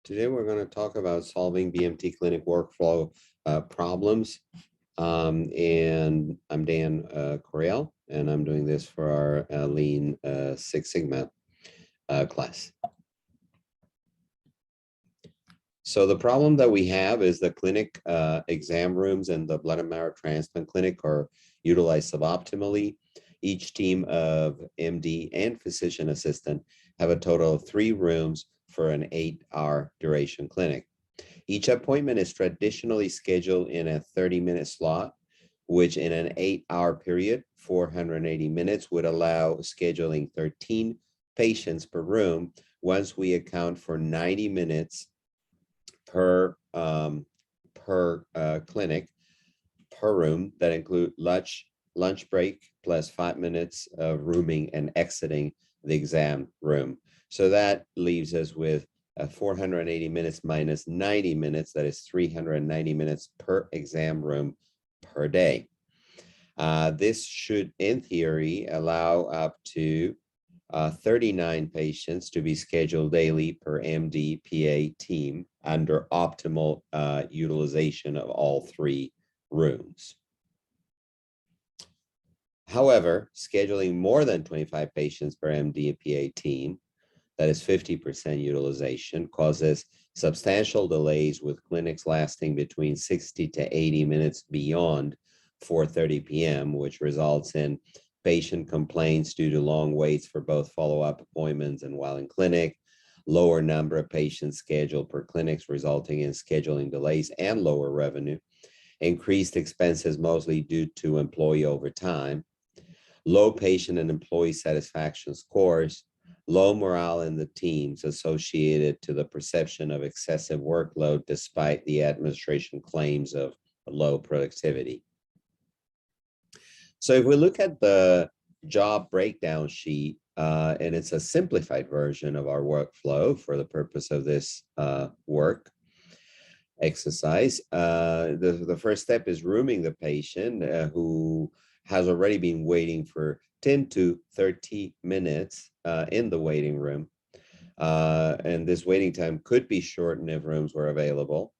Today we're going to talk about solving BMT clinic workflow problems. And I'm Dan Coriel, and I'm doing this for our Lean Six Sigma class. So the problem that we have is the clinic exam rooms and the blood and marrow transplant clinic are utilized suboptimally. Each team of MD and physician assistant have a total of 3 rooms for an 8-hour duration clinic. Each appointment is traditionally scheduled in a 30-minute slot, which in an 8-hour period, 480 minutes, would allow scheduling 13 patients per room once we account for 90 minutes per clinic per room that include lunch break plus 5 minutes of rooming and exiting the exam room. So that leaves us with 480 minutes minus 90 minutes, that is 390 minutes per exam room per day. This should, in theory, allow up to 39 patients to be scheduled daily per MD PA team under optimal utilization of all 3 rooms. However, scheduling more than 25 patients per MD and PA team, that is 50% utilization, causes substantial delays with clinics lasting between 60 to 80 minutes beyond 4:30 p.m., which results in patient complaints due to long waits for both follow-up appointments and while in clinic, lower number of patients scheduled per clinics, resulting in scheduling delays and lower revenue, increased expenses mostly due to employee overtime, low patient and employee satisfaction scores, low morale in the teams associated to the perception of excessive workload despite the administration claims of low productivity. So if we look at the job breakdown sheet, and it's a simplified version of our workflow for the purpose of this work exercise, the first step is rooming the patient who has already been waiting for 10 to 30 minutes in the waiting room. And this waiting time could be shortened if rooms were available.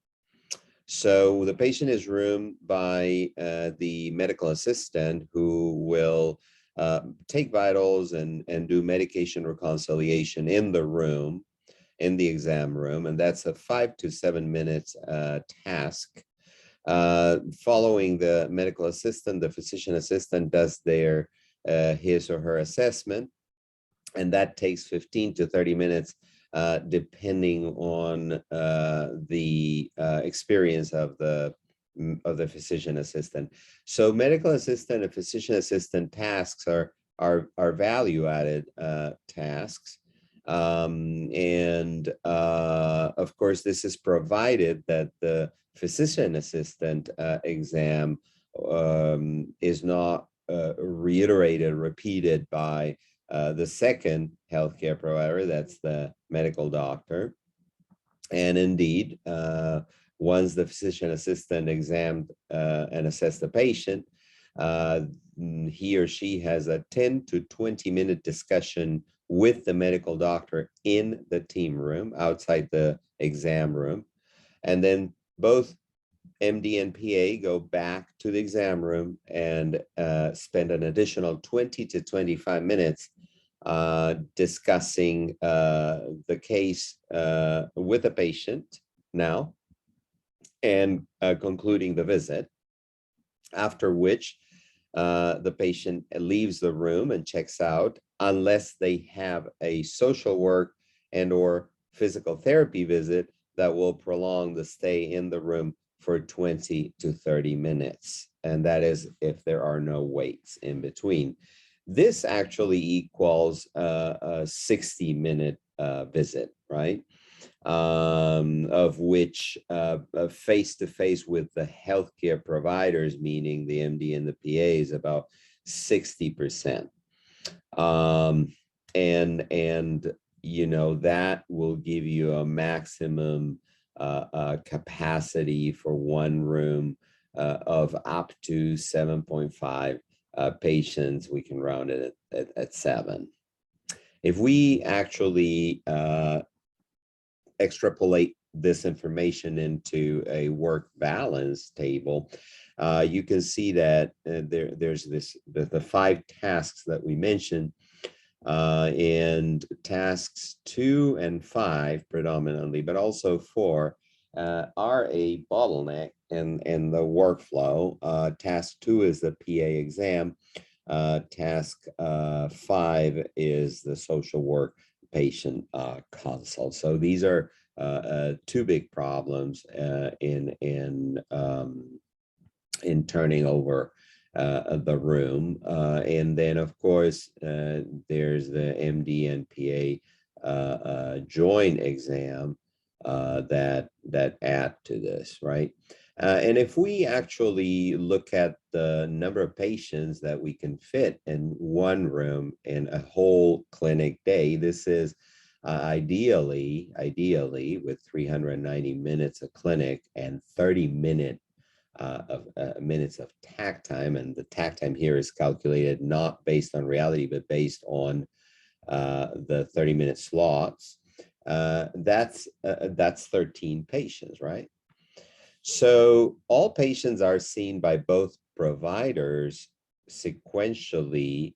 So the patient is roomed by the medical assistant who will take vitals and do medication reconciliation in the room, in the exam room, and that's a 5 to 7 minutes task. Following the medical assistant, the physician assistant does their his or her assessment, and that takes 15 to 30 minutes depending on the experience of the physician assistant. So medical assistant and physician assistant tasks are value-added tasks. Of course, this is provided that the physician assistant exam is not repeated by the second healthcare provider, that's the medical doctor. And indeed, once the physician assistant examined and assessed the patient, he or she has a 10 to 20 minute discussion with the medical doctor in the team room, outside the exam room. And then both MD and PA go back to the exam room and spend an additional 20 to 25 minutes discussing the case with the patient now and concluding the visit, after which the patient leaves the room and checks out unless they have a social work and or physical therapy visit that will prolong the stay in the room for 20 to 30 minutes. And that is if there are no waits in between. This actually equals a 60-minute visit, right? Of which face-to-face with the healthcare providers, meaning the MD and the PA, is about 60%. And you know, that will give you a maximum capacity for one room of up to 7.5 patients. We can round it at 7. If we actually extrapolate this information into a work balance table, you can see that there's the 5 tasks that we mentioned, and tasks 2 and 5 predominantly, but also 4 are a bottleneck in the workflow. Task 2 is the PA exam. Task 5 is the social work patient consult. So these are 2 big problems in turning over the room. And then, of course, there's the MD and PA joint exam that add to this, right? And if we actually look at the number of patients that we can fit in one room in a whole clinic day, this is ideally with 390 minutes of clinic and 30 minutes of takt time, and the takt time here is calculated not based on reality but based on the 30-minute slots. That's 13 patients, right? So all patients are seen by both providers sequentially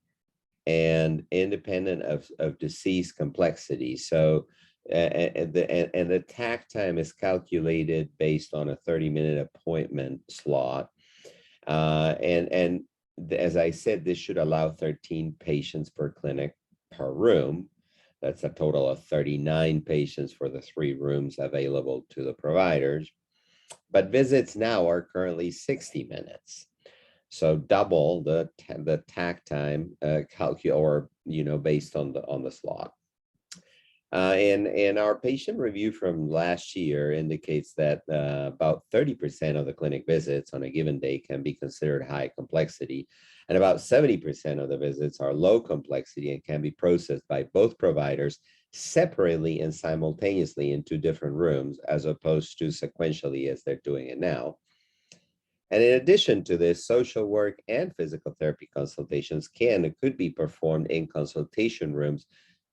and independent of disease complexity. So the takt time is calculated based on a 30-minute appointment slot. And as I said, this should allow 13 patients per clinic per room. That's a total of 39 patients for the 3 rooms available to the providers. But visits now are currently 60 minutes. So double the takt time based on the slot. And our patient review from last year indicates that about 30% of the clinic visits on a given day can be considered high complexity, and about 70% of the visits are low complexity and can be processed by both providers separately and simultaneously in 2 different rooms, as opposed to sequentially as they're doing it now. And in addition to this, social work and physical therapy consultations could be performed in consultation rooms,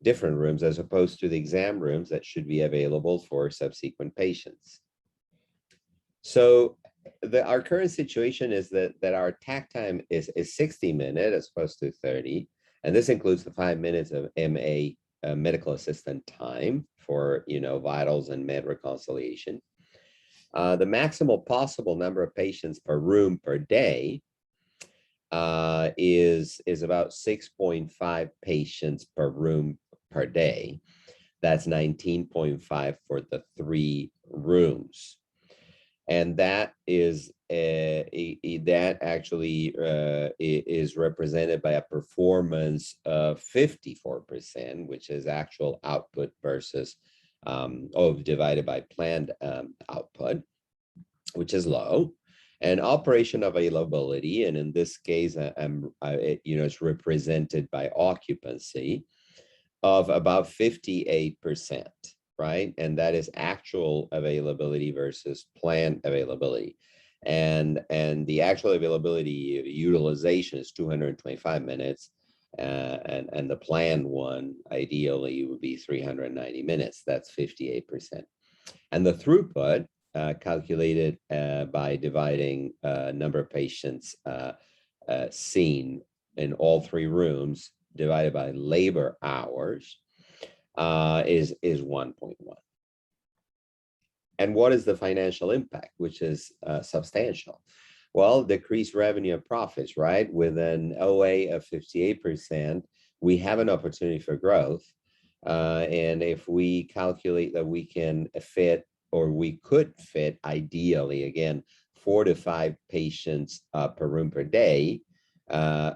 different rooms, as opposed to the exam rooms that should be available for subsequent patients. So our current situation is that our takt time is 60 minutes as opposed to 30. And this includes the 5 minutes of MA medical assistant time for, vitals and med reconciliation. The maximal possible number of patients per room per day is about 6.5 patients per room per day. That's 19.5 for the 3 rooms. And that is that actually is represented by a performance of 54%, which is actual output versus divided by planned output, which is low. And operation availability, and in this case, it's represented by occupancy of about 58%, right? And that is actual availability versus planned availability. And the actual availability utilization is 225 minutes. And the planned one ideally would be 390 minutes. That's 58%. And the throughput calculated by dividing number of patients seen in all 3 rooms divided by labor hours is 1.1. And what is the financial impact, which is substantial? Well, decreased revenue and profits, right? With an OA of 58%, we have an opportunity for growth. And if we calculate that we can fit, or we could fit ideally, again, 4 to 5 patients per room per day,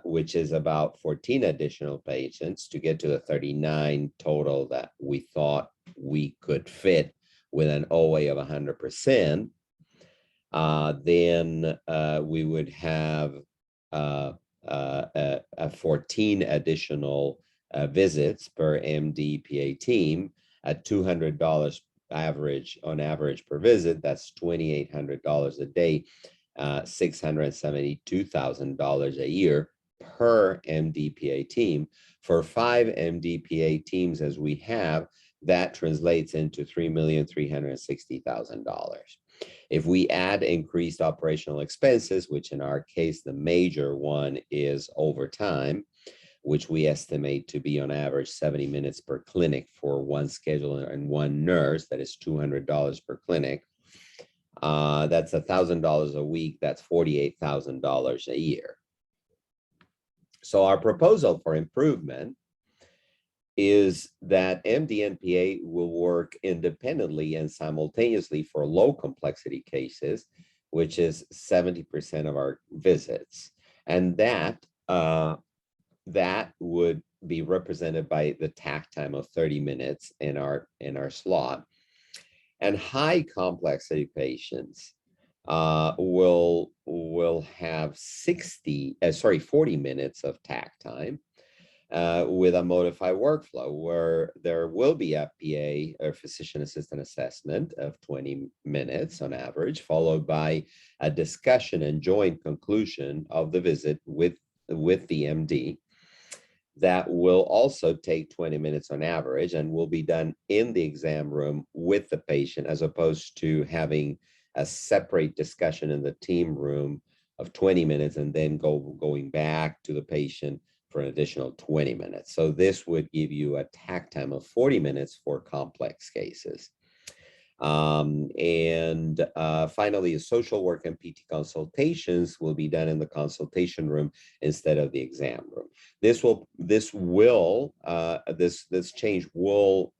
which is about 14 additional patients to get to the 39 total that we thought we could fit with an OA of 100%, then we would have 14 additional visits per MD-PA team at $200 on average per visit. That's $2,800 a day, $672,000 a year per MD-PA team. For 5 MD-PA teams as we have, that translates into $3,360,000. If we add increased operational expenses, which in our case, the major one is overtime, which we estimate to be on average 70 minutes per clinic for one scheduler and one nurse, that is $200 per clinic. That's $1,000 a week, that's $48,000 a year. So our proposal for improvement is that MD-NPA will work independently and simultaneously for low complexity cases, which is 70% of our visits. And that would be represented by the takt time of 30 minutes in our slot. And high complexity patients will have 40 minutes of takt time with a Modify workflow, where there will be a PA or physician assistant assessment of 20 minutes on average, followed by a discussion and joint conclusion of the visit with the MD. That will also take 20 minutes on average and will be done in the exam room with the patient, as opposed to having a separate discussion in the team room of 20 minutes and then going back to the patient for an additional 20 minutes. So this would give you a takt time of 40 minutes for complex cases. Finally, social work and PT consultations will be done in the consultation room instead of the exam room. This change will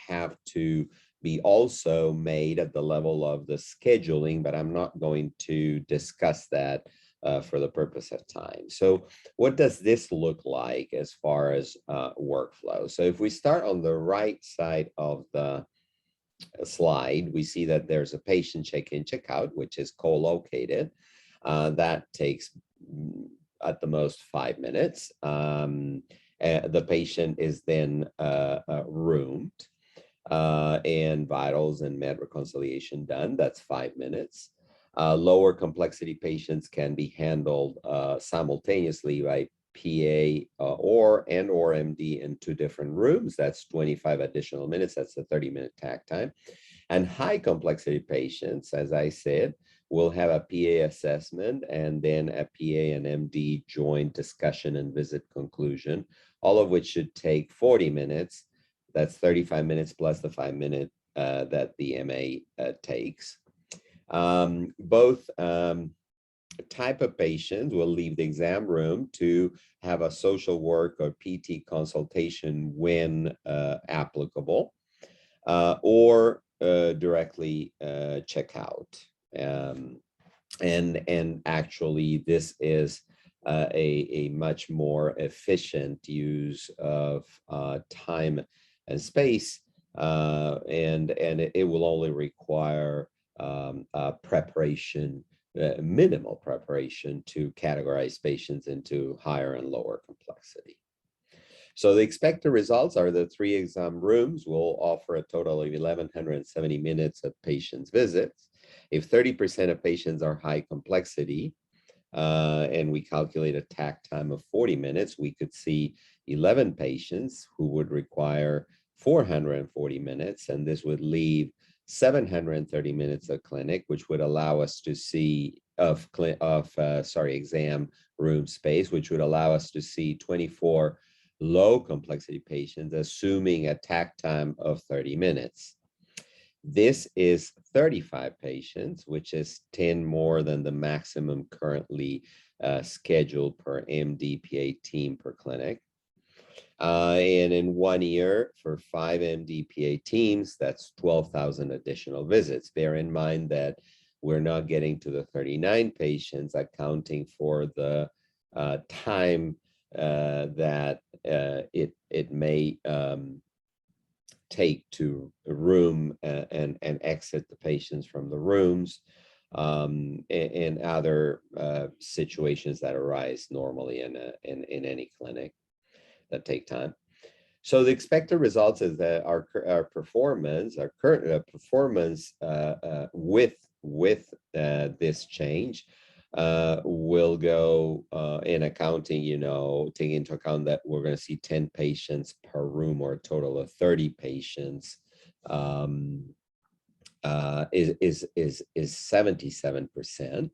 have to be also made at the level of the scheduling, but I'm not going to discuss that for the purpose of time. So what does this look like as far as workflow? So if we start on the right side of the slide, we see that there's a patient check-in, check-out, which is co-located. That takes at the most 5 minutes. The patient is then roomed and vitals and med reconciliation done. That's 5 minutes. Lower complexity patients can be handled simultaneously by PA or MD in 2 different rooms. That's 25 additional minutes. That's a 30-minute takt time. And high complexity patients, as I said, will have a PA assessment and then a PA and MD joint discussion and visit conclusion, all of which should take 40 minutes. That's 35 minutes plus the 5-minute that the MA takes. Both type of patients will leave the exam room to have a social work or PT consultation when applicable, or directly check out. And actually, this is a much more efficient use of time and space, and it will only require preparation, minimal preparation to categorize patients into higher and lower complexity. So the expected results are the 3 exam rooms will offer a total of 1,170 minutes of patients' visits. If 30% of patients are high complexity, and we calculate a takt time of 40 minutes, we could see 11 patients who would require 440 minutes, and this would leave 730 minutes of clinic, which would allow us to see exam room space, which would allow us to see 24 low complexity patients, assuming a takt time of 30 minutes. This is 35 patients, which is 10 more than the maximum currently scheduled per MD-PA team per clinic. And in 1 year, for 5 MD-PA teams, that's 12,000 additional visits. Bear in mind that we're not getting to the 39 patients, accounting for the time that it may take to room and exit the patients from the rooms, and other situations that arise normally in any clinic that take time. So the expected results is that our current performance with this change will go in accounting, taking into account that we're going to see 10 patients per room or a total of 30 patients, is 77%.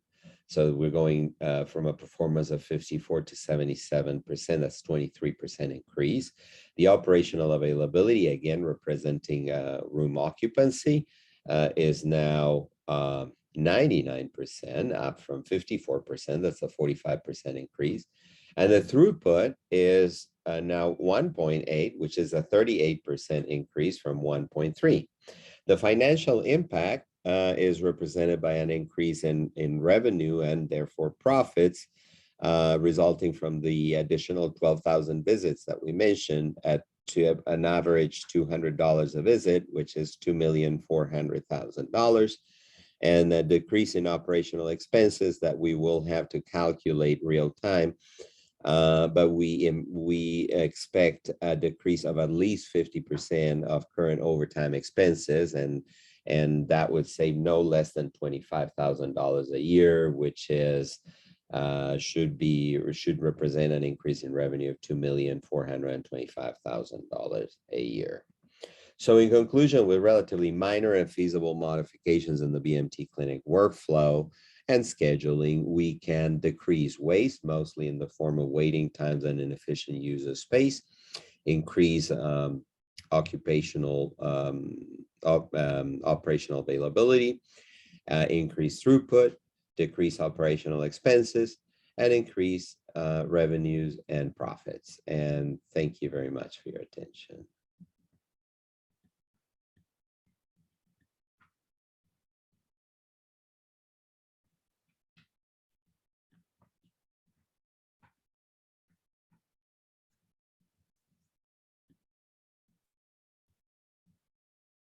So we're going from a performance of 54 to 77%. That's 23% increase. The operational availability, again, representing room occupancy, is now 99%, up from 54%. That's a 45% increase. And the throughput is now 1.8, which is a 38% increase from 1.3. The financial impact is represented by an increase in revenue and therefore profits, resulting from the additional 12,000 visits that we mentioned to an average $200 a visit, which is $2,400,000, and a decrease in operational expenses that we will have to calculate real time. But we expect a decrease of at least 50% of current overtime expenses, and that would save no less than $25,000 a year, which is should represent an increase in revenue of $2,425,000 a year. So in conclusion, with relatively minor and feasible modifications in the BMT clinic workflow and scheduling, we can decrease waste, mostly in the form of waiting times and inefficient use of space, increase operational availability, increase throughput, decrease operational expenses, and increase revenues and profits. And thank you very much for your attention.